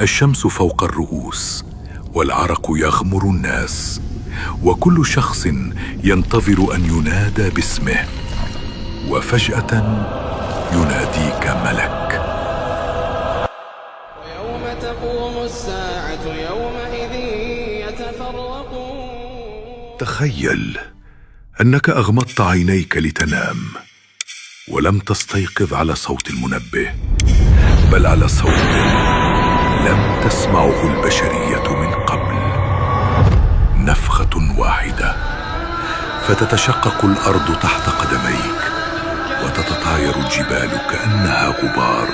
الشمس فوق الرؤوس، والعرق يغمر الناس، وكل شخص ينتظر أن ينادى باسمه، وفجأة يناديك ملك. ويوم تقوم الساعة يومئذ يتفرقون. تخيل أنك أغمضت عينيك لتنام، ولم تستيقظ على صوت المنبه، بل على صوت لم تسمعه البشرية من قبل. نفخة واحدة فتتشقق الأرض تحت قدميك، وتتطاير الجبال كأنها غبار،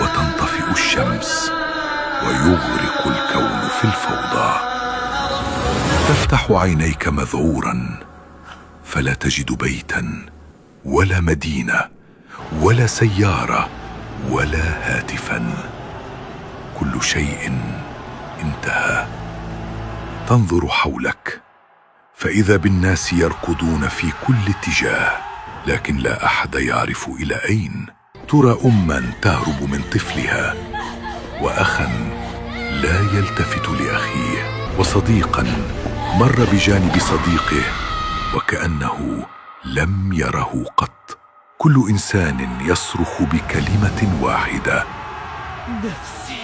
وتنطفئ الشمس، ويغرق الكون في الفوضى. تفتح عينيك مذعورا، فلا تجد بيتا ولا مدينة ولا سيارة ولا هاتفا. كل شيء انتهى. تنظر حولك، فإذا بالناس يركضون في كل اتجاه، لكن لا أحد يعرف إلى أين. ترى أما تهرب من طفلها، وأخا لا يلتفت لأخيه، وصديقا مر بجانب صديقه وكأنه لم يره قط. كل إنسان يصرخ بكلمة واحدة: نفسي.